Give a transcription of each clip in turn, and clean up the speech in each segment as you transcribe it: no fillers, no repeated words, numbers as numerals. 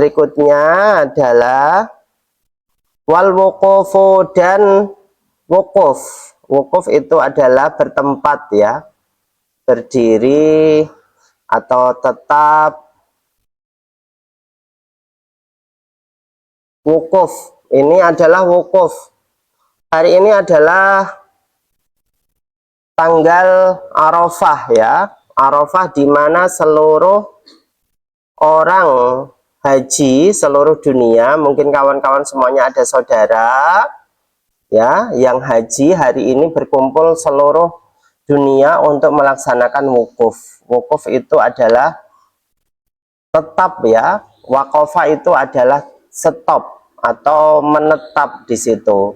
Berikutnya adalah wal wuqufu dan wukuf. Wukuf itu adalah bertempat ya, berdiri atau tetap. Wukuf ini adalah wukuf. Hari ini adalah tanggal Arafah ya. Arafah di mana seluruh orang haji seluruh dunia, mungkin kawan-kawan semuanya ada saudara ya yang haji hari ini berkumpul seluruh dunia untuk melaksanakan wukuf. Wukuf itu adalah tetap ya, wakofa itu adalah stop atau menetap di situ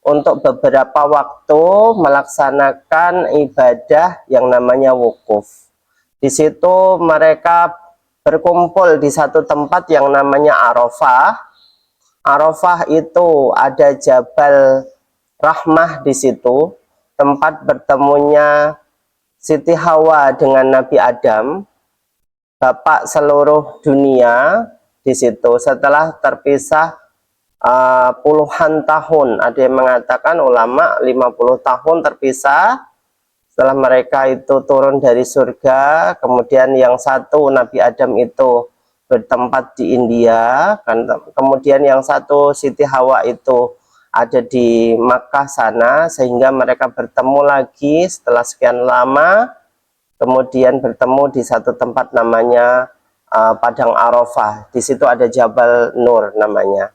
untuk beberapa waktu melaksanakan ibadah yang namanya wukuf. Di situ mereka berkumpul di satu tempat yang namanya Arafah. Arafah itu ada Jabal Rahmah di situ, tempat bertemunya Siti Hawa dengan Nabi Adam, bapak seluruh dunia di situ setelah terpisah puluhan tahun. Ada yang mengatakan ulama 50 tahun terpisah. Setelah mereka itu turun dari surga, kemudian yang satu Nabi Adam itu bertempat di India, kemudian yang satu Siti Hawa itu ada di Makkah sana, sehingga mereka bertemu lagi setelah sekian lama, kemudian bertemu di satu tempat namanya Padang Arafah. Di situ ada Jabal Nur namanya.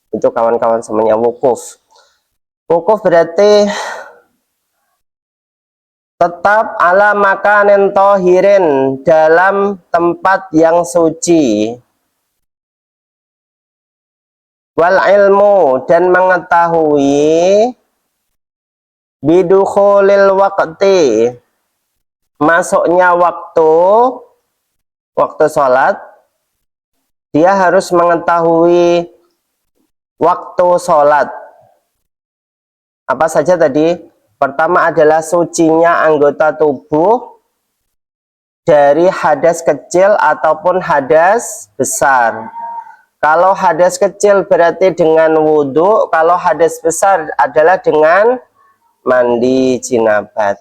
Itu kawan-kawan semuanya wukuf. Wukuf berarti tetap ala makanin tohirin, dalam tempat yang suci. Wal ilmu, dan mengetahui bidukhulil waqti, masuknya waktu sholat. Dia harus mengetahui waktu sholat. Apa saja tadi? Pertama adalah sucinya anggota tubuh dari hadas kecil ataupun hadas besar. Kalau hadas kecil berarti dengan wudhu, kalau hadas besar adalah dengan mandi jinabat.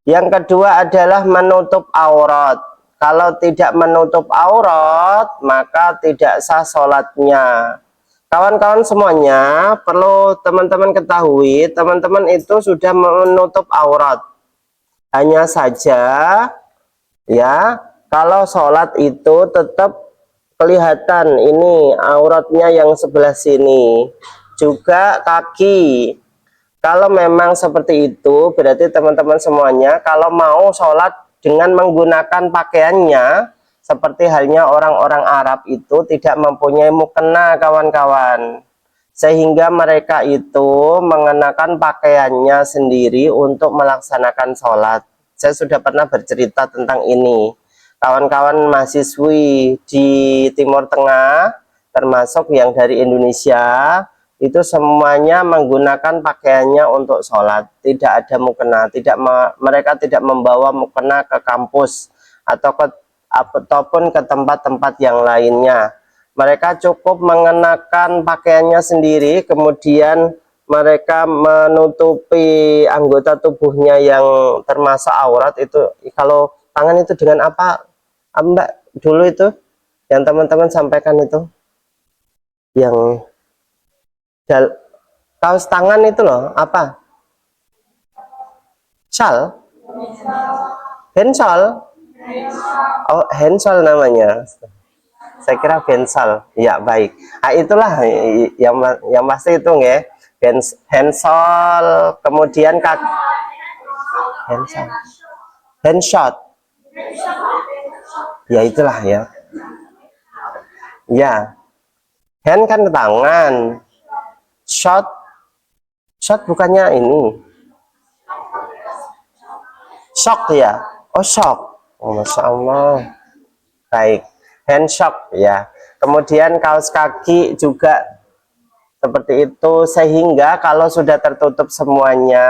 Yang kedua adalah menutup aurat. Kalau tidak menutup aurat, maka tidak sah sholatnya. Kawan-kawan semuanya perlu teman-teman ketahui, teman-teman itu sudah menutup aurat. Hanya saja ya, kalau sholat itu tetap kelihatan ini auratnya yang sebelah sini, juga kaki. Kalau memang seperti itu, berarti teman-teman semuanya kalau mau sholat dengan menggunakan pakaiannya, seperti halnya orang-orang Arab itu tidak mempunyai mukena kawan-kawan, sehingga mereka itu mengenakan pakaiannya sendiri untuk melaksanakan sholat. Saya sudah pernah bercerita tentang ini. Kawan-kawan mahasiswi di Timur Tengah, termasuk yang dari Indonesia, itu semuanya menggunakan pakaiannya untuk sholat. Tidak ada mukena, mereka tidak membawa mukena ke kampus ataupun ke tempat-tempat yang lainnya. Mereka cukup mengenakan pakaiannya sendiri, kemudian mereka menutupi anggota tubuhnya yang termasuk aurat itu. Kalau tangan itu dengan apa, Mbak, dulu itu yang teman-teman sampaikan itu, yang kaos tangan itu loh, apa? Shal? Bensol? Oh, hensol namanya. Saya kira bensol. Ya, baik. Nah, itulah yang pasti itu ya. Hensol, kemudian hensol. Handshot. Ya, itulah ya. Ya. Hand kan ke tangan. Shot bukannya ini. Shock ya. Oh, shock. Oh, Masya Allah. Baik, handshock ya. Kemudian kaos kaki juga seperti itu, sehingga kalau sudah tertutup semuanya,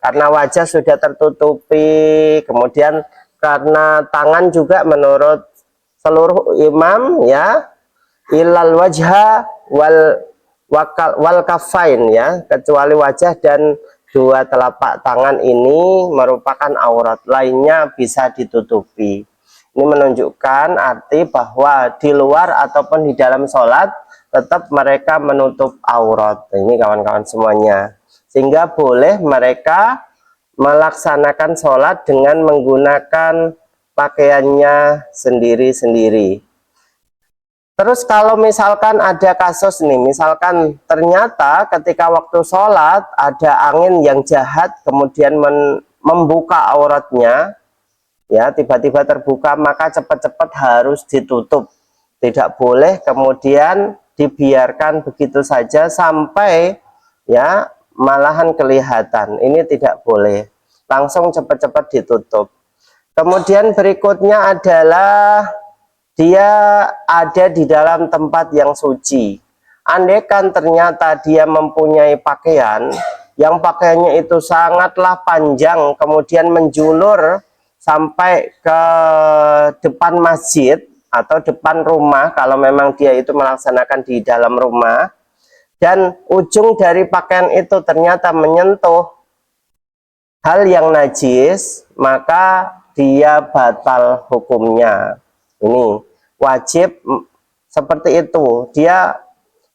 karena wajah sudah tertutupi, kemudian karena tangan juga menurut seluruh imam ya, ilal wajha wal kafain, ya, kecuali wajah dan dua telapak tangan ini merupakan aurat, lainnya bisa ditutupi. Ini menunjukkan arti bahwa di luar ataupun di dalam sholat tetap mereka menutup aurat. Ini kawan-kawan semuanya, sehingga boleh mereka melaksanakan sholat dengan menggunakan pakaiannya sendiri-sendiri. Terus kalau misalkan ada kasus nih, misalkan ternyata ketika waktu sholat ada angin yang jahat kemudian membuka auratnya, ya, tiba-tiba terbuka, maka cepat-cepat harus ditutup. Tidak boleh kemudian dibiarkan begitu saja sampai, ya, malahan kelihatan. Ini tidak boleh, langsung cepat-cepat ditutup. Kemudian berikutnya adalah dia ada di dalam tempat yang suci. Andaikan ternyata dia mempunyai pakaian yang pakaiannya itu sangatlah panjang, kemudian menjulur sampai ke depan masjid atau depan rumah, kalau memang dia itu melaksanakan di dalam rumah, dan ujung dari pakaian itu ternyata menyentuh hal yang najis, maka dia batal hukumnya. Ini wajib seperti itu, dia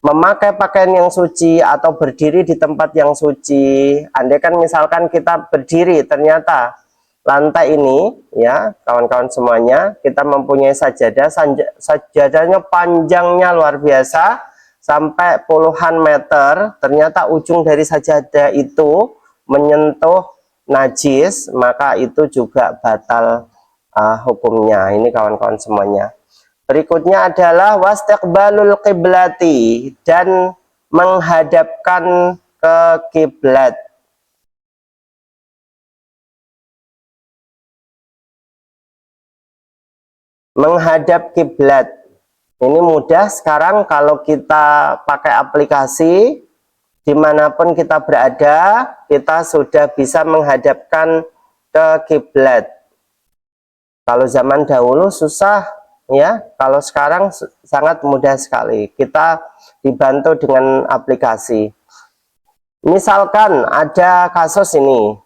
memakai pakaian yang suci atau berdiri di tempat yang suci. Andaikan misalkan kita berdiri, ternyata lantai ini, ya kawan-kawan semuanya, kita mempunyai sajadah, sajadahnya panjangnya luar biasa sampai puluhan meter, ternyata ujung dari sajadah itu menyentuh najis, maka itu juga batal hukumnya. Ini kawan-kawan semuanya. Berikutnya adalah wastiqbalul qiblati, dan menghadapkan ke kiblat. Menghadap kiblat ini mudah sekarang kalau kita pakai aplikasi, dimanapun kita berada, kita sudah bisa menghadapkan ke kiblat. Kalau zaman dahulu susah, ya. Kalau sekarang sangat mudah sekali, kita dibantu dengan aplikasi. Misalkan ada kasus ini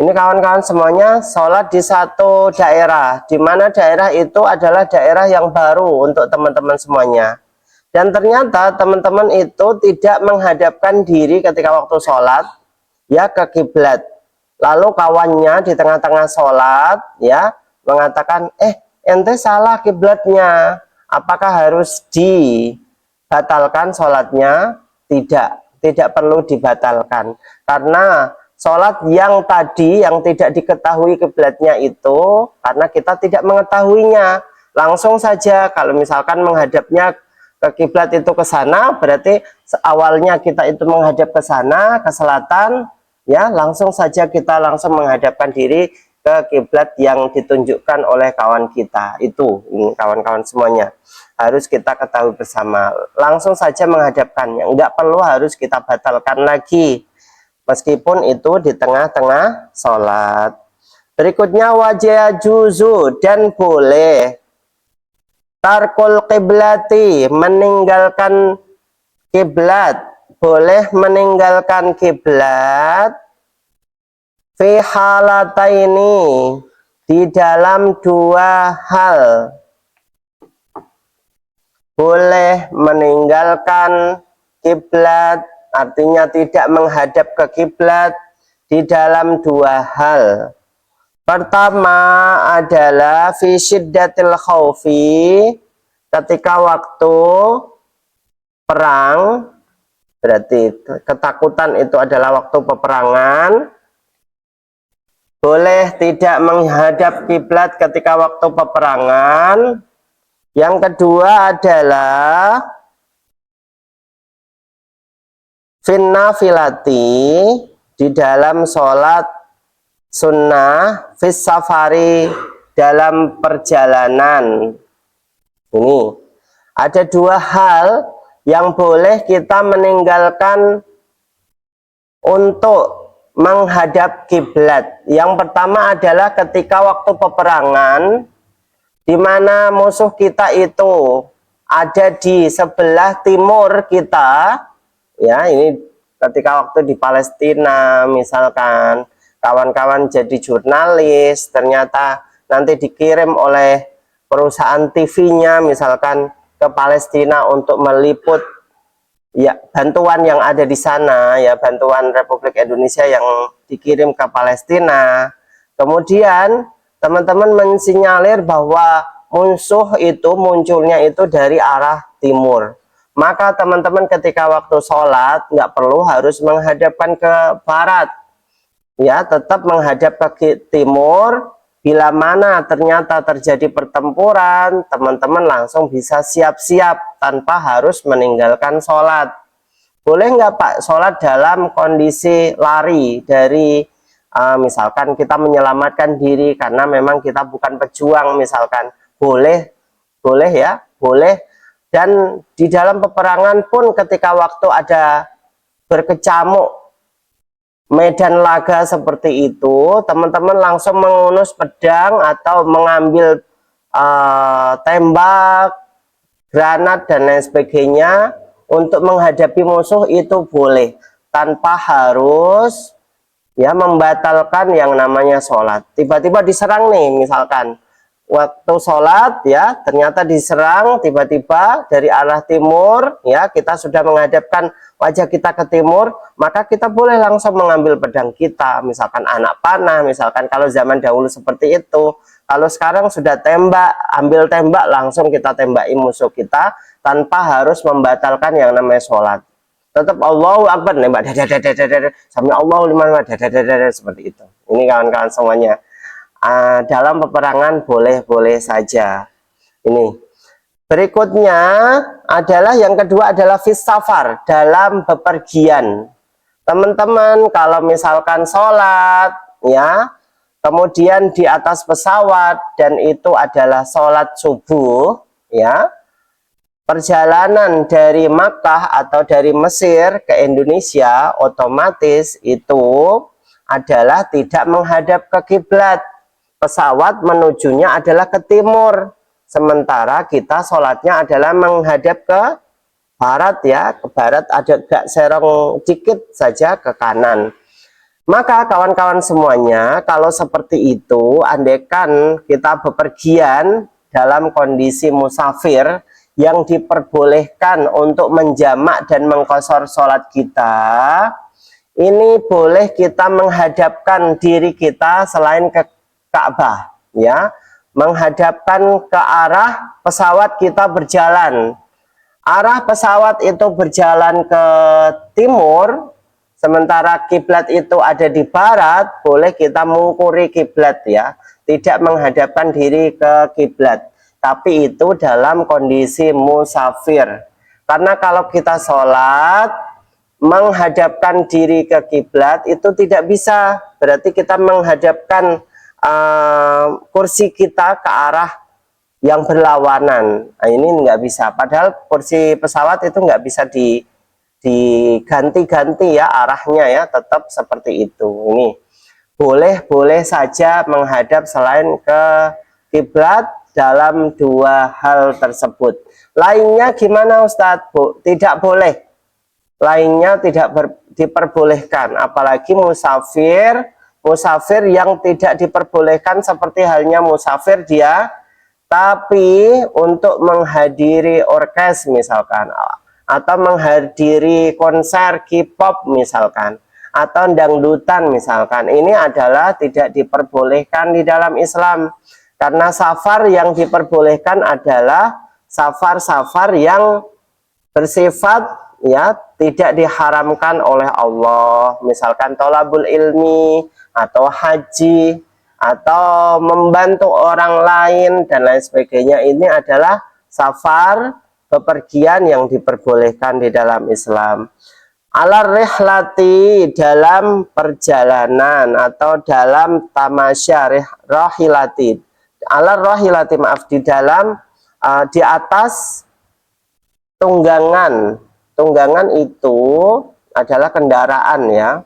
kawan-kawan semuanya, sholat di satu daerah, di mana daerah itu adalah daerah yang baru untuk teman-teman semuanya, dan ternyata teman-teman itu tidak menghadapkan diri ketika waktu sholat, ya, ke kiblat. Lalu kawannya di tengah-tengah sholat, ya, mengatakan, ente salah kiblatnya, apakah harus dibatalkan sholatnya? Tidak perlu dibatalkan, karena sholat yang tadi yang tidak diketahui kiblatnya itu, karena kita tidak mengetahuinya, langsung saja kalau misalkan menghadapnya ke kiblat itu ke sana, berarti awalnya kita itu menghadap ke sana, ke selatan, ya, langsung saja kita langsung menghadapkan diri ke kiblat yang ditunjukkan oleh kawan kita itu. Ini kawan-kawan semuanya harus kita ketahui bersama, langsung saja menghadapkannya, enggak perlu harus kita batalkan lagi meskipun itu di tengah-tengah sholat. Berikutnya wajah juzu, dan boleh tarkul kiblati, meninggalkan kiblat, boleh meninggalkan kiblat fi halataini, di dalam dua hal. Boleh meninggalkan kiblat, artinya tidak menghadap ke kiblat, di dalam dua hal. Pertama adalah fi syiddatil khaufi, ketika waktu perang, berarti ketakutan itu adalah waktu peperangan. Boleh tidak menghadap kiblat ketika waktu peperangan. Yang kedua adalah finnafilati, di dalam sholat sunnah, fis safari, dalam perjalanan. Ini ada dua hal yang boleh kita meninggalkan untuk menghadap kiblat. Yang pertama adalah ketika waktu peperangan, di mana musuh kita itu ada di sebelah timur kita, ya, ini ketika waktu di Palestina misalkan kawan-kawan jadi jurnalis, ternyata nanti dikirim oleh perusahaan TV-nya misalkan ke Palestina untuk meliput ya bantuan yang ada di sana, ya bantuan Republik Indonesia yang dikirim ke Palestina. Kemudian teman-teman mensinyalir bahwa musuh itu munculnya itu dari arah timur. Maka teman-teman ketika waktu sholat nggak perlu harus menghadapkan ke barat, ya tetap menghadap ke timur. Bila mana ternyata terjadi pertempuran, teman-teman langsung bisa siap-siap tanpa harus meninggalkan sholat. Boleh nggak Pak sholat dalam kondisi lari dari misalkan kita menyelamatkan diri karena memang kita bukan pejuang misalkan, boleh, boleh ya, boleh. Dan di dalam peperangan pun ketika waktu ada berkecamuk medan laga seperti itu, teman-teman langsung mengunus pedang atau mengambil tembak, granat dan lain sebagainya untuk menghadapi musuh itu boleh, tanpa harus ya membatalkan yang namanya sholat. Tiba-tiba diserang nih, misalkan waktu sholat ya ternyata diserang tiba-tiba dari arah timur, ya kita sudah menghadapkan wajah kita ke timur, maka kita boleh langsung mengambil pedang kita, misalkan anak panah, misalkan kalau zaman dahulu seperti itu. Kalau sekarang sudah tembak, ambil tembak langsung kita tembaki musuh kita tanpa harus membatalkan yang namanya sholat. Tetap Allahu Akbar nembak sampai Allahu liman seperti itu. Ini kawan-kawan semuanya. Dalam peperangan boleh-boleh saja. Ini berikutnya adalah yang kedua adalah fis safar, dalam bepergian. Teman-teman kalau misalkan sholat ya kemudian di atas pesawat dan itu adalah sholat subuh ya, perjalanan dari Makkah atau dari Mesir ke Indonesia otomatis itu adalah tidak menghadap ke kiblat. Pesawat menujunya adalah ke timur, sementara kita sholatnya adalah menghadap ke barat ya, ke barat agak serong dikit saja ke kanan. Maka kawan-kawan semuanya, kalau seperti itu, andaikan kita bepergian dalam kondisi musafir yang diperbolehkan untuk menjamak dan mengqashar sholat kita, ini boleh kita menghadapkan diri kita selain ke Ka'bah ya, menghadapkan ke arah pesawat kita berjalan. Arah pesawat itu berjalan ke timur, sementara kiblat itu ada di barat, boleh kita mengukuri kiblat ya, tidak menghadapkan diri ke kiblat. Tapi itu dalam kondisi musafir. Karena kalau kita sholat menghadapkan diri ke kiblat itu tidak bisa, berarti kita menghadapkan kursi kita ke arah yang berlawanan. Nah, ini nggak bisa, padahal kursi pesawat itu nggak bisa diganti-ganti ya arahnya ya, tetap seperti itu. Ini boleh saja menghadap selain ke kiblat dalam dua hal tersebut. Lainnya gimana Ustadz? Tidak boleh, lainnya tidak diperbolehkan, apalagi musafir yang tidak diperbolehkan seperti halnya musafir dia tapi untuk menghadiri orkes misalkan, atau menghadiri konser K-pop misalkan, atau dangdutan misalkan, ini adalah tidak diperbolehkan di dalam Islam. Karena safar yang diperbolehkan adalah safar-safar yang bersifat ya tidak diharamkan oleh Allah, misalkan tolabul ilmi atau haji atau membantu orang lain dan lain sebagainya. Ini adalah safar, bepergian yang diperbolehkan di dalam Islam. Alar rihlati, dalam perjalanan atau dalam tamasya, rohilati. Alar rohilati, maaf, di dalam di atas tunggangan. Tunggangan itu adalah kendaraan ya.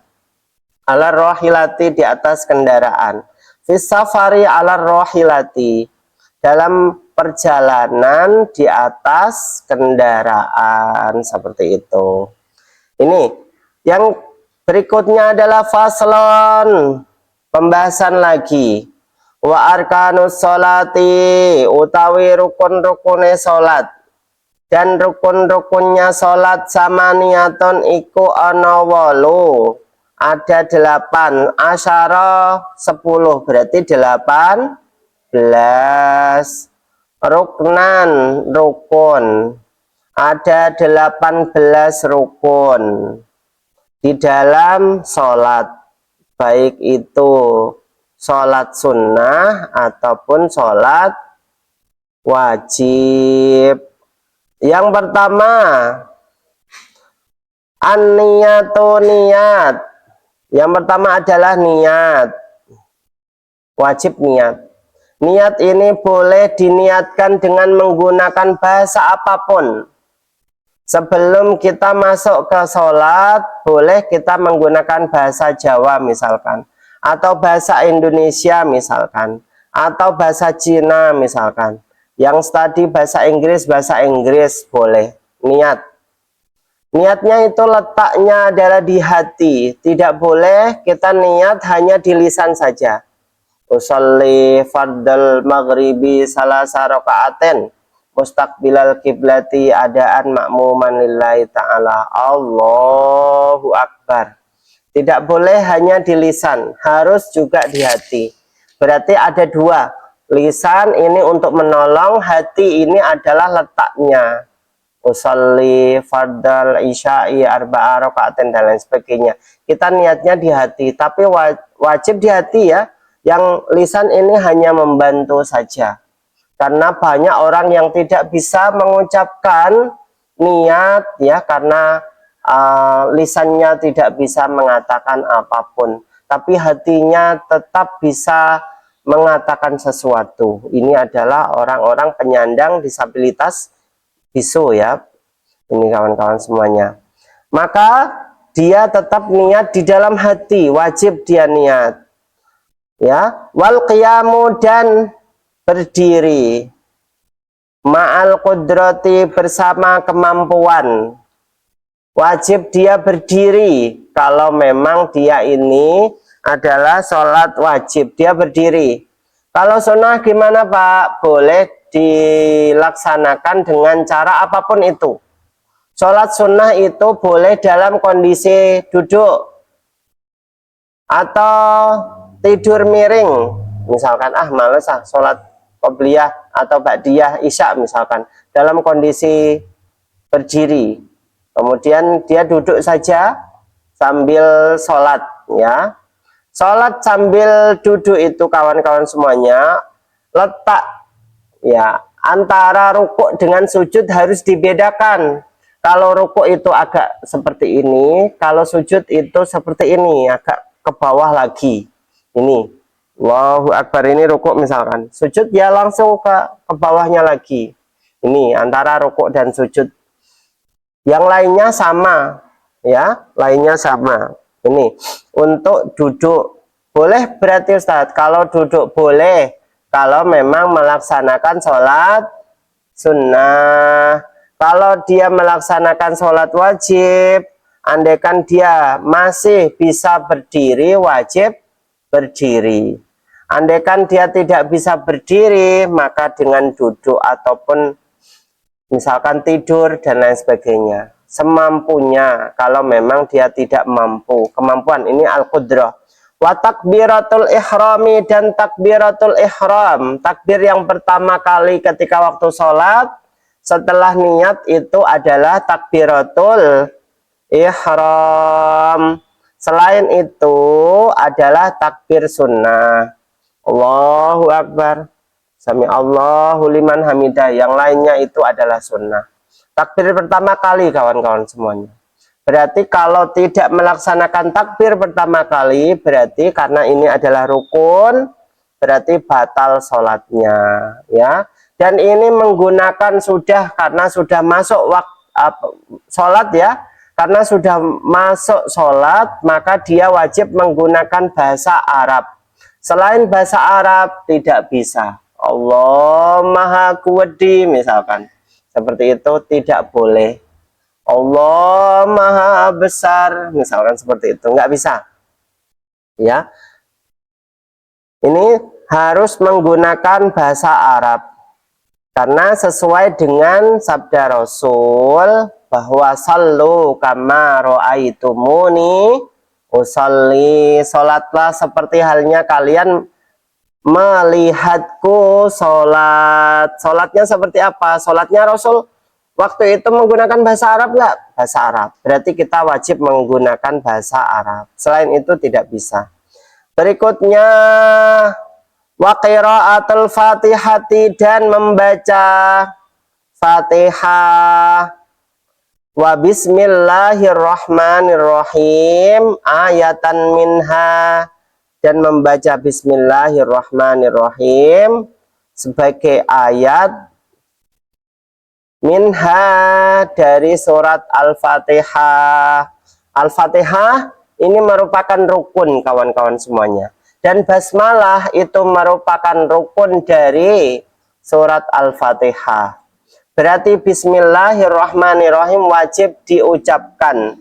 Alar rohilati, di atas kendaraan. Fis safari alar rohilati, dalam perjalanan di atas kendaraan, seperti itu. Ini yang berikutnya adalah faslon, pembahasan lagi. Wa arkanus sholati, utawi rukun-rukune sholat, dan rukun-rukunnya sholat sama niaton iku ana 8, ada 8, asyara 10, berarti 18, ruknan rukun, ada 18 rukun di dalam sholat, baik itu sholat sunnah ataupun sholat wajib. Yang pertama, an-niyatu, niat. Yang pertama adalah niat, wajib niat. Niat ini boleh diniatkan dengan menggunakan bahasa apapun. Sebelum kita masuk ke sholat, boleh kita menggunakan bahasa Jawa misalkan, atau bahasa Indonesia misalkan, atau bahasa Cina misalkan. Yang tadi bahasa Inggris boleh. Niatnya itu letaknya adalah di hati. Tidak boleh kita niat hanya di lisan saja. Usolli fardal maghribi salasa raka'atin mustaqbilal kiblati adaan ma'muman lillahi ta'ala. Allahu Akbar. Tidak boleh hanya di lisan, harus juga di hati. Berarti ada dua. Lisan ini untuk menolong, hati ini adalah letaknya. Usolli fardal isya'i arba'a raka'atin dan lain sebagainya. Kita niatnya di hati, tapi wajib di hati ya. Yang lisan ini hanya membantu saja. Karena banyak orang yang tidak bisa mengucapkan niat ya, karena lisannya tidak bisa mengatakan apapun, tapi hatinya tetap bisa mengatakan sesuatu. Ini adalah orang-orang penyandang disabilitas bisu ya, ini kawan-kawan semuanya. Maka dia tetap niat di dalam hati, wajib dia niat ya. Wal qiyamu, dan berdiri, ma'al qudrati, bersama kemampuan. Wajib dia berdiri. Kalau memang dia ini adalah sholat wajib, dia berdiri. Kalau sunnah gimana Pak? Boleh dilaksanakan dengan cara apapun itu. Sholat sunnah itu boleh dalam kondisi duduk atau tidur miring. Misalkan males sholat qobliyah atau ba'diyah isya misalkan, dalam kondisi berdiri. Kemudian dia duduk saja sambil sholat ya. Sholat sambil duduk itu kawan-kawan semuanya, letak ya antara rukuk dengan sujud harus dibedakan. Kalau rukuk itu agak seperti ini, kalau sujud itu seperti ini, agak ke bawah lagi. Ini Allahu Akbar, ini rukuk misalkan, sujud ya langsung ke bawahnya lagi. Ini antara rukuk dan sujud. Yang lainnya sama ya, lainnya sama. Ini untuk duduk boleh, berarti Ustadz kalau duduk boleh kalau memang melaksanakan sholat sunnah. Kalau dia melaksanakan sholat wajib, andaikan dia masih bisa berdiri, wajib berdiri. Andaikan dia tidak bisa berdiri, maka dengan duduk ataupun misalkan tidur dan lain sebagainya, semampunya. Kalau memang dia tidak mampu, kemampuan ini al-qudrah. Wa takbiratul ihrami, dan takbiratul ihram, takbir yang pertama kali ketika waktu sholat setelah niat itu adalah takbiratul ihram. Selain itu adalah takbir sunnah, Allahu Akbar, sami Allahu liman hamidah. Yang lainnya itu adalah sunnah. Takbir pertama kali kawan-kawan semuanya. Berarti kalau tidak melaksanakan takbir pertama kali, berarti karena ini adalah rukun, berarti batal sholatnya ya. Dan ini menggunakan sudah, karena sudah masuk waktu sholat ya, karena sudah masuk sholat, maka dia wajib menggunakan bahasa Arab. Selain bahasa Arab tidak bisa. Allah Maha Kuwedi misalkan. Seperti itu tidak boleh. Allah Maha Besar misalkan seperti itu, nggak bisa. Ya. Ini harus menggunakan bahasa Arab. Karena sesuai dengan sabda Rasul bahwa sallu kama ra'aitumuni usolli, salatlah seperti halnya kalian melihatku sholat. Sholatnya seperti apa? Sholatnya Rasul waktu itu menggunakan bahasa Arab nggak? Bahasa Arab. Berarti kita wajib menggunakan bahasa Arab. Selain itu tidak bisa. Berikutnya wa qiraatul Fatihati, dan membaca Fatihah, wa bismillahirrahmanirrahim ayatan minha, dan membaca bismillahirrahmanirrahim sebagai ayat minha dari surat Al-Fatihah. Al-Fatihah ini merupakan rukun kawan-kawan semuanya. Dan basmalah itu merupakan rukun dari surat Al-Fatihah. Berarti bismillahirrahmanirrahim wajib diucapkan.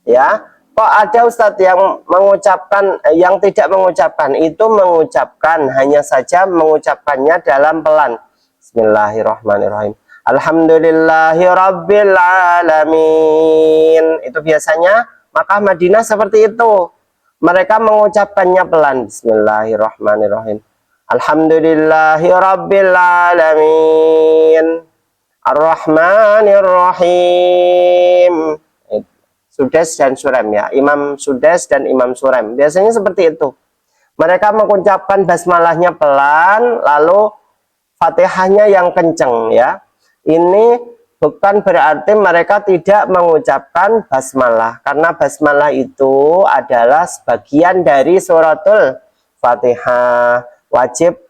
Ya, kok ada Ustadz yang mengucapkan, yang tidak mengucapkan? Itu mengucapkan, hanya saja mengucapkannya dalam pelan. Bismillahirrahmanirrahim. Alhamdulillahirabbil alamin. Itu biasanya Makkah Madinah seperti itu. Mereka mengucapkannya pelan. Bismillahirrahmanirrahim. Alhamdulillahirabbil alamin. Ar-Rahmanirrahim. Sudes dan Surem ya. Imam Sudes dan Imam Surem. Biasanya seperti itu. Mereka mengucapkan basmalahnya pelan, lalu Fatihahnya yang kenceng ya. Ini bukan berarti mereka tidak mengucapkan basmalah, karena basmalah itu adalah sebagian dari suratul Fatihah, wajib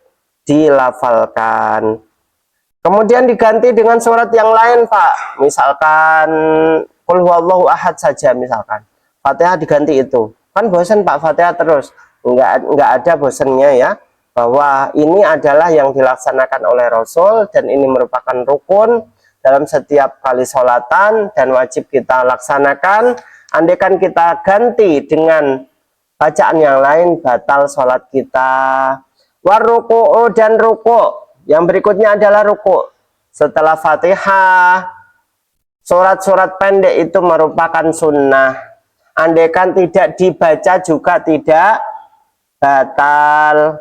dilafalkan. Kemudian diganti dengan surat yang lain, Pak. Misalkan Qul huwallahu ahad saja misalkan. Fatihah diganti itu. Kan bosan Pak Fatihah terus. Enggak ada bosannya ya. Bahwa ini adalah yang dilaksanakan oleh Rasul dan ini merupakan rukun dalam setiap kali sholatan dan wajib kita laksanakan. Andaikan kita ganti dengan bacaan yang lain, batal sholat kita. Waruku'u, dan ruku'. Yang berikutnya adalah ruku'. Setelah Fatihah, surat-surat pendek itu merupakan sunnah. Andaikan tidak dibaca juga tidak batal.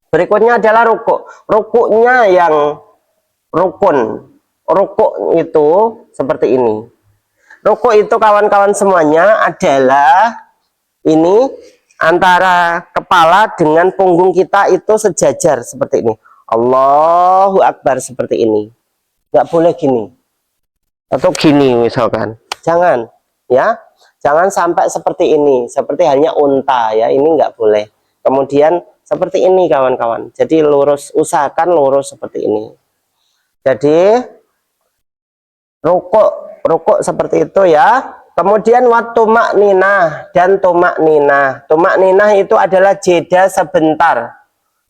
Berikutnya adalah ruku'. Ruku'nya yang rukun. Ruku' itu seperti ini. Ruku' itu kawan-kawan semuanya adalah ini antara kepala dengan punggung kita itu sejajar seperti ini. Allahu Akbar seperti ini. Nggak boleh gini. Atau gini misalkan. Jangan ya. Jangan sampai seperti ini. Seperti halnya unta ya. Ini nggak boleh. Kemudian seperti ini kawan-kawan. Jadi lurus, usahakan lurus seperti ini. Jadi rukuk seperti itu ya. Kemudian waktu makninah dan tumak ninah. Tumak ninah itu adalah jeda sebentar.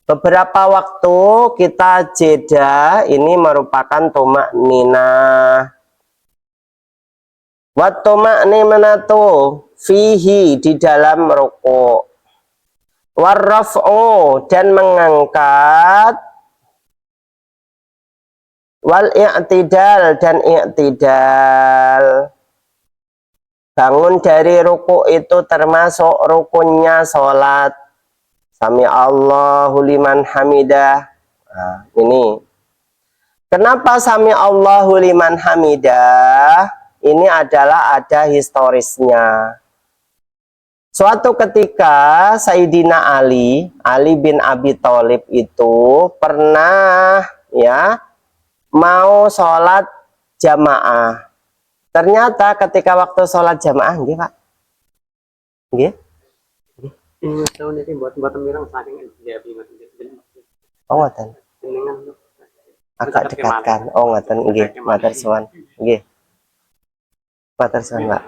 Beberapa waktu kita jeda, ini merupakan tumak ninah. Waktu makninatu fihi, di dalam rukuk. Warraf'u, dan mengangkat. Wal i'tidal, dan i'tidal. Bangun dari ruku itu termasuk rukunnya sholat. Sami Allahu liman hamidah. Nah, ini. Kenapa sami Allahu liman hamidah? Ini adalah ada historisnya. Suatu ketika Sayyidina Ali bin Abi Thalib itu pernah ya mau sholat jamaah. Ternyata ketika waktu sholat jamaah, nggih Pak, nggih. Oh ngoten. Agak dekatkan. Oh ngoten, nggih. Matur suwun. Nggih. Matur suwun, Pak.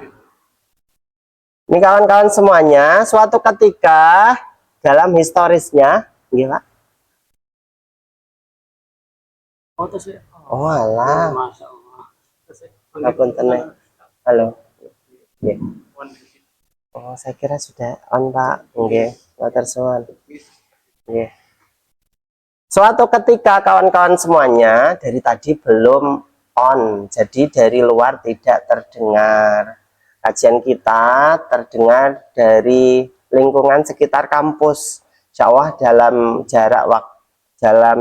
Ini kawan-kawan semuanya, suatu ketika dalam historisnya, nggih Pak, Oh alah. Masya Allah. Ngapunten. Halo. Nggih. Oh, saya kira sudah on, Pak. Nggih, matur suwun. Nggih. Suatu ketika kawan-kawan semuanya dari tadi belum on, jadi dari luar tidak terdengar. Kajian kita terdengar dari lingkungan sekitar kampus. Insya Allah dalam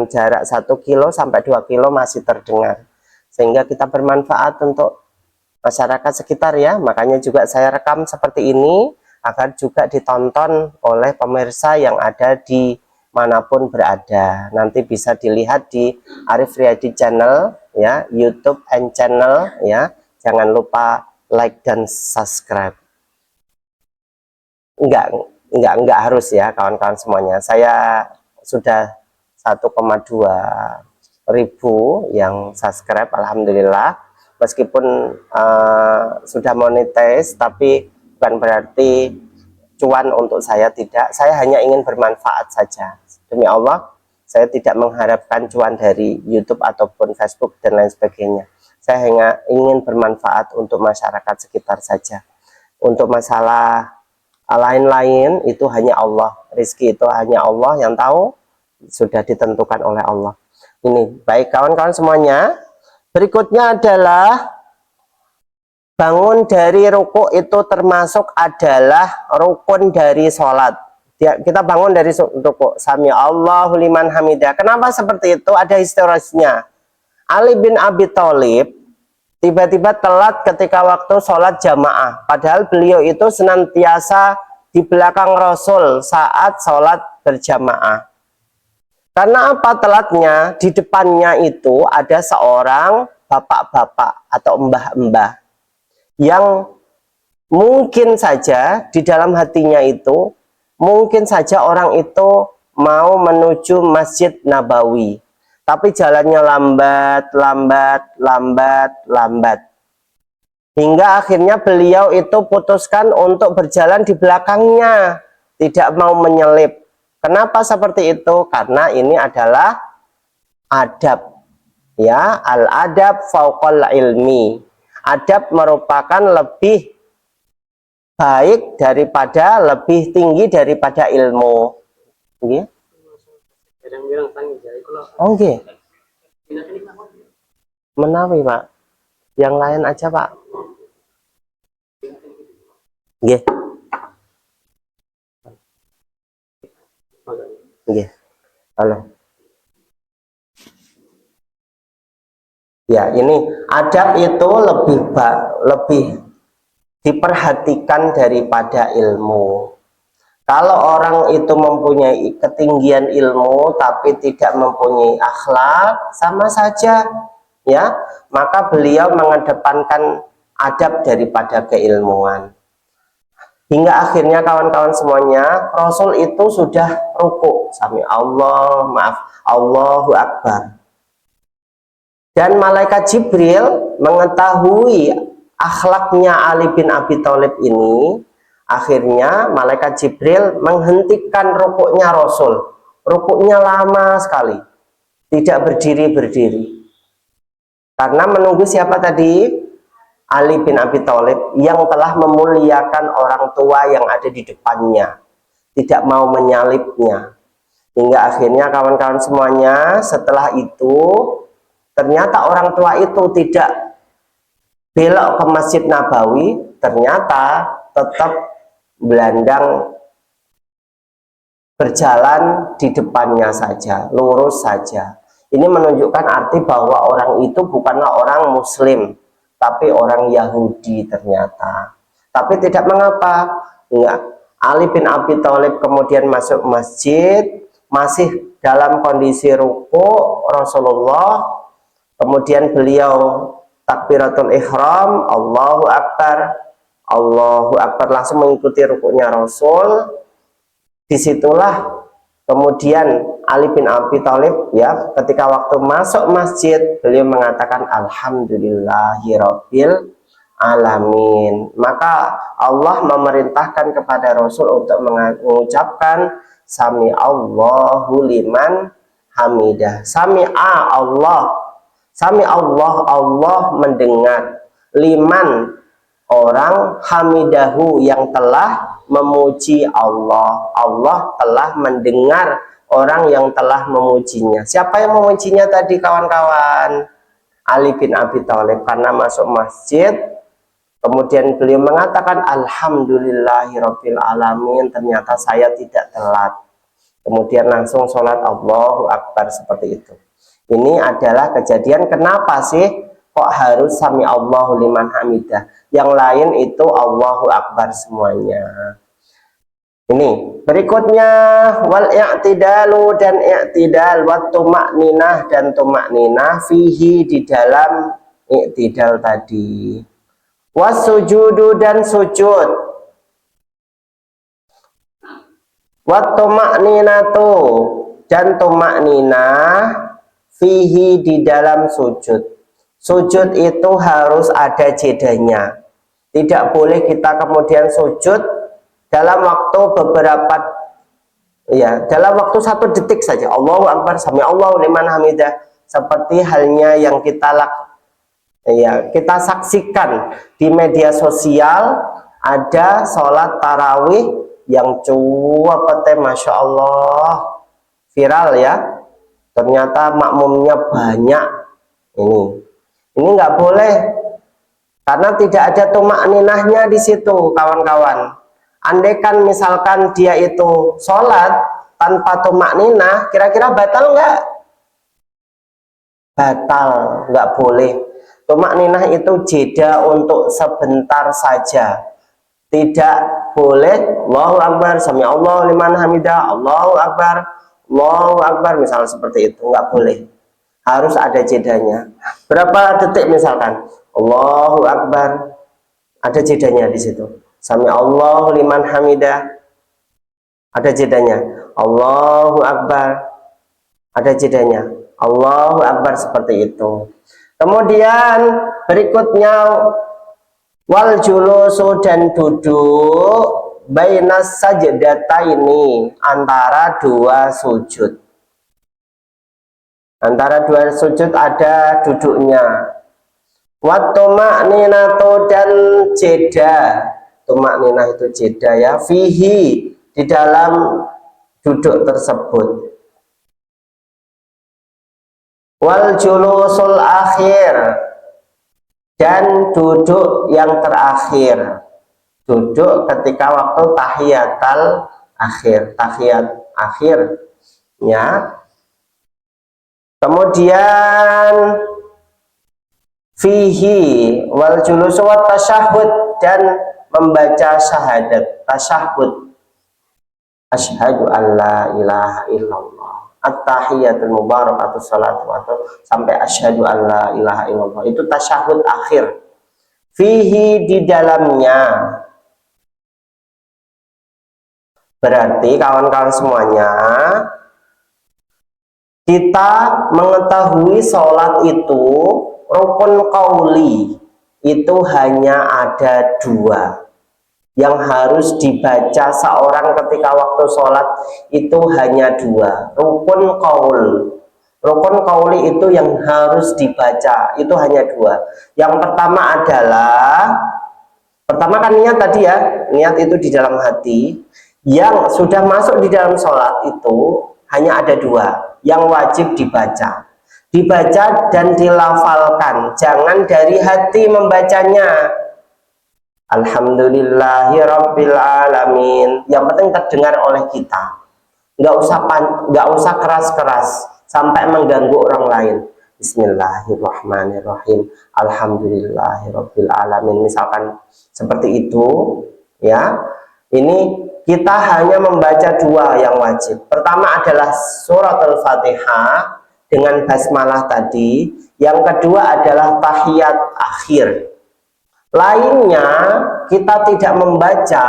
jarak 1 kilo sampai 2 kilo masih terdengar. Sehingga kita bermanfaat untuk masyarakat sekitar ya. Makanya juga saya rekam seperti ini agar juga ditonton oleh pemirsa yang ada di manapun berada. Nanti bisa dilihat di Arif Riyadi channel ya, YouTube and channel ya. Jangan lupa like dan subscribe. Enggak harus ya kawan-kawan semuanya. Saya sudah 1,2 ribu yang subscribe, alhamdulillah. Meskipun sudah monetize, tapi bukan berarti cuan untuk saya, tidak. Saya hanya ingin bermanfaat saja. Demi Allah, saya tidak mengharapkan cuan dari YouTube ataupun Facebook dan lain sebagainya. Saya hanya ingin bermanfaat untuk masyarakat sekitar saja. Untuk masalah lain-lain itu hanya Allah. Rizki itu hanya Allah yang tahu, sudah ditentukan oleh Allah. Ini baik kawan-kawan semuanya. Berikutnya adalah bangun dari rukuk itu termasuk adalah rukun dari sholat. Kita bangun dari rukuk. Sami Allahu liman hamidah. Kenapa seperti itu? Ada historisnya. Ali bin Abi Thalib tiba-tiba telat ketika waktu sholat jamaah. Padahal beliau itu senantiasa di belakang Rasul saat sholat berjamaah. Karena apa telatnya? Di depannya itu ada seorang bapak-bapak atau mbah-mbah yang mungkin saja di dalam hatinya itu, mungkin saja orang itu mau menuju Masjid Nabawi. Tapi jalannya lambat. Hingga akhirnya beliau itu putuskan untuk berjalan di belakangnya, tidak mau menyelip. Kenapa seperti itu? Karena ini adalah adab. Ya, al-adab fauqal ilmi. Adab merupakan lebih baik daripada, lebih tinggi daripada ilmu. Nggih. Oh, nggih. Menawi, Pak. Yang lain aja, Pak. Nggih. Nggih. Halo. Ya, ini adab itu lebih diperhatikan daripada ilmu. Kalau orang itu mempunyai ketinggian ilmu tapi tidak mempunyai akhlak, sama saja ya. Maka beliau mengedepankan adab daripada keilmuan. Hingga akhirnya kawan-kawan semuanya, Rasul itu sudah rukuk, sami Allahu Akbar. Dan malaikat Jibril mengetahui akhlaknya Ali bin Abi Thalib ini. Akhirnya malaikat Jibril menghentikan rukuknya Rasul. Rukuknya lama sekali, tidak berdiri-berdiri. Karena menunggu siapa tadi? Ali bin Abi Thalib yang telah memuliakan orang tua yang ada di depannya, tidak mau menyalibnya. Hingga akhirnya kawan-kawan semuanya, setelah itu ternyata orang tua itu tidak belok ke Masjid Nabawi, ternyata tetap belandang berjalan di depannya saja, lurus saja. Ini menunjukkan arti bahwa orang itu bukanlah orang Muslim, tapi orang Yahudi ternyata. Tapi tidak mengapa. Enggak. Ali bin Abi Thalib kemudian masuk masjid, masih dalam kondisi ruku Rasulullah. Kemudian beliau takbiratul ihram, Allahu Akbar, langsung mengikuti rukuknya Rasul. Disitulah kemudian Ali bin Abi Thalib ya, ketika waktu masuk masjid beliau mengatakan alhamdulillahirabbil alamin. Maka Allah memerintahkan kepada Rasul untuk mengucapkan sami Allahu liman hamidah. Sami'a Allah Sami Allah, Allah mendengar. Liman, orang, hamidahu, yang telah memuji Allah. Allah telah mendengar orang yang telah memujinya. Siapa yang memujinya tadi kawan-kawan? Ali bin Abi Thalib, karena masuk masjid kemudian beliau mengatakan alhamdulillahirabbil alamin, ternyata saya tidak telat. Kemudian langsung sholat Allahu Akbar seperti itu. Ini adalah kejadian kenapa sih kok harus sami Allahu liman hamidah, yang lain itu Allahu Akbar semuanya. Ini berikutnya wal i'tidalu, dan i'tidal, wat tumakninah, dan tumakninah, fihi, di dalam i'tidal tadi, wasujudu, dan sujud, wat tumakninatu, dan tumakninah, fihi, di dalam sujud. Sujud itu harus ada jedanya, tidak boleh kita kemudian sujud dalam waktu beberapa, ya, dalam waktu 1 detik saja. Allahu Akbar, sami Allahu liman hamidah, seperti halnya yang kita saksikan di media sosial. Ada sholat tarawih yang cuapete, masya Allah, viral ya, ternyata makmumnya banyak. Ini nggak boleh, karena tidak ada tumakninahnya di situ kawan-kawan. Andaikan misalkan dia itu sholat tanpa tumakninah, kira-kira batal nggak? Batal, nggak boleh. Tumakninah itu jeda untuk sebentar saja, tidak boleh Allahu Akbar, sami Allah liman hamidah, Allahu Akbar, misalnya seperti itu, nggak boleh. Harus ada jedanya. Berapa detik misalkan? Allahu Akbar, ada jedanya di situ. Sami Allahu liman hamidah, ada jedanya. Allahu Akbar, ada jedanya. Allahu Akbar, seperti itu. Kemudian berikutnya wal julusu, dan duduk, bainas sajdataini, antara 2 sujud. Antara 2 sujud ada duduknya. Wat tumakninatu, dan jeda. Tumakninah itu jeda ya, fihi, di dalam duduk tersebut. Wal julusul akhir, dan duduk yang terakhir. Duduk ketika waktu tahiyatul akhir, tahiyat akhir ya. Kemudian fihi wal julusu wat tasyahud, dan membaca syahadat tasyahud. Asyhadu an la ilaha illallah, at-tahiyatul mubarakatuh salatu, atau sampai asyhadu an la ilaha illallah, itu tasyahud akhir. Fihi, di dalamnya. Berarti kawan-kawan semuanya, kita mengetahui sholat itu rukun qauli itu hanya ada 2 yang harus dibaca seorang ketika waktu sholat, itu hanya 2 rukun qaul. Rukun qauli itu yang harus dibaca itu hanya 2. Yang pertama adalah, pertama kan niat tadi ya, niat itu di dalam hati. Yang sudah masuk di dalam sholat itu hanya ada 2 yang wajib dibaca dan dilafalkan, jangan dari hati membacanya. Alhamdulillahirabbil alamin, yang penting terdengar oleh kita, nggak usah keras-keras sampai mengganggu orang lain. Bismillahirrahmanirrahim, alhamdulillahirabbil alamin, misalkan seperti itu ya. Ini kita hanya membaca 2 yang wajib. Pertama adalah suratul Fatihah dengan basmalah tadi, yang kedua adalah tahiyat akhir. Lainnya kita tidak membaca,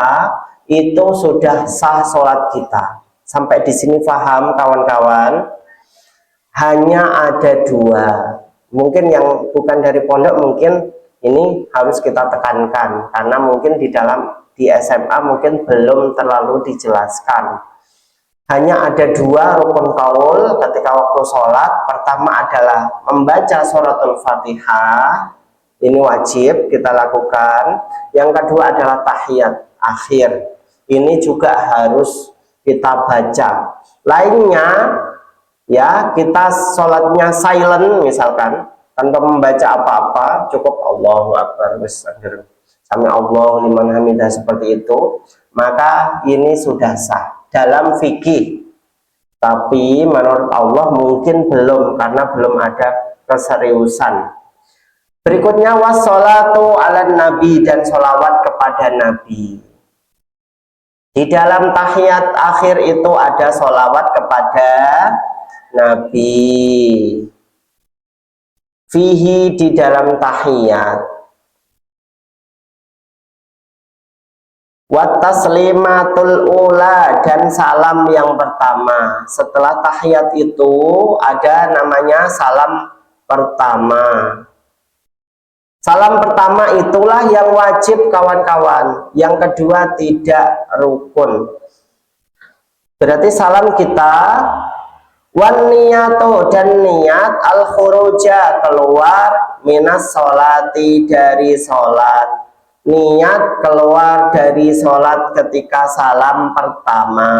itu sudah sah sholat kita. Sampai di sini paham kawan-kawan? Hanya ada 2. Mungkin yang bukan dari pondok, mungkin ini harus kita tekankan, karena mungkin di SMA mungkin belum terlalu dijelaskan. hanya ada dua rukun qaul ketika waktu sholat. Pertama adalah membaca suratul Fatihah, ini wajib kita lakukan. Yang kedua adalah tahiyat akhir, ini juga harus kita baca. Lainnya ya kita sholatnya silent misalkan, tanpa membaca apa-apa, cukup Allahu Akbar sami Allahu liman hamidah seperti itu, maka ini sudah sah dalam fikih. Tapi menurut Allah mungkin belum, karena belum ada keseriusan. Berikutnya wassalatu ala nabi, dan sholawat kepada nabi. Di dalam tahiyat akhir itu ada sholawat kepada nabi. Fihi, di dalam tahiyat. Wa taslimatul ula, dan salam yang pertama. Setelah tahiyat itu ada namanya salam pertama. Salam pertama itulah yang wajib kawan-kawan. Yang kedua tidak rukun. Berarti salam kita wan niyatu, dan niat al khuruja, keluar minas sholati, dari sholat. Niat keluar dari sholat ketika salam pertama,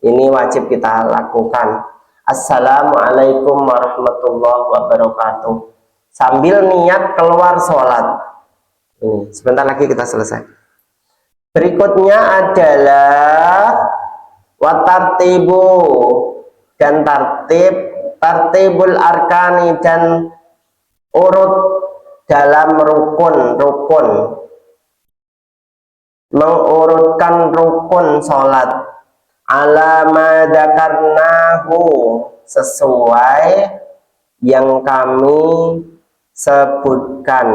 ini wajib kita lakukan. Assalamualaikum warahmatullahi wabarakatuh, sambil niat keluar sholat. Ini sebentar lagi kita selesai. Berikutnya adalah watartibu, dan tartibul arkani, dan urut dalam rukun, mengurutkan rukun sholat. Ala ma dzakarnahu, sesuai yang kami sebutkan.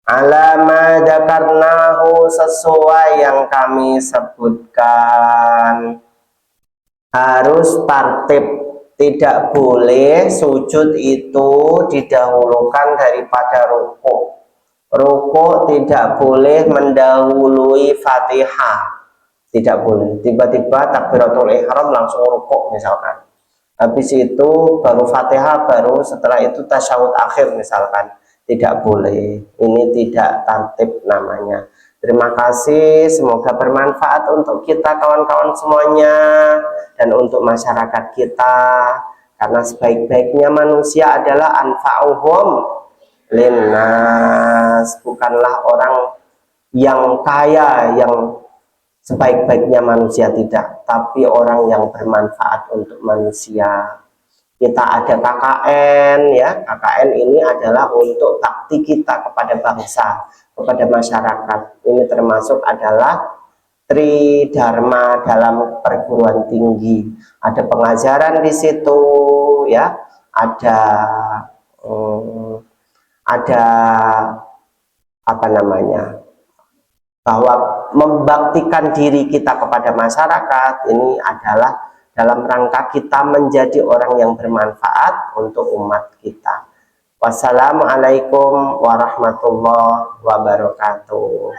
Ala ma dzakarnahu, sesuai yang kami sebutkan. Harus tertib, tidak boleh sujud itu didahulukan daripada rukuk. Rukuk tidak boleh mendahului Fatihah, tidak boleh. Tiba-tiba takbiratul ihram langsung rukuk misalkan, habis itu baru Fatihah, baru setelah itu tasyahud akhir misalkan, tidak boleh. Ini tidak tertib namanya. Terima kasih, semoga bermanfaat untuk kita kawan-kawan semuanya dan untuk masyarakat kita, karena sebaik-baiknya manusia adalah anfa'uhum linnas. Bukanlah orang yang kaya yang sebaik-baiknya manusia, tidak, tapi orang yang bermanfaat untuk manusia. Kita ada KKN ya, KKN ini adalah untuk bakti kita kepada bangsa, kepada masyarakat. Ini termasuk adalah Tridharma dalam perguruan tinggi. Ada pengajaran di situ ya, ada apa namanya, bahwa membaktikan diri kita kepada masyarakat ini adalah dalam rangka kita menjadi orang yang bermanfaat untuk umat kita. Wassalamualaikum warahmatullahi wabarakatuh.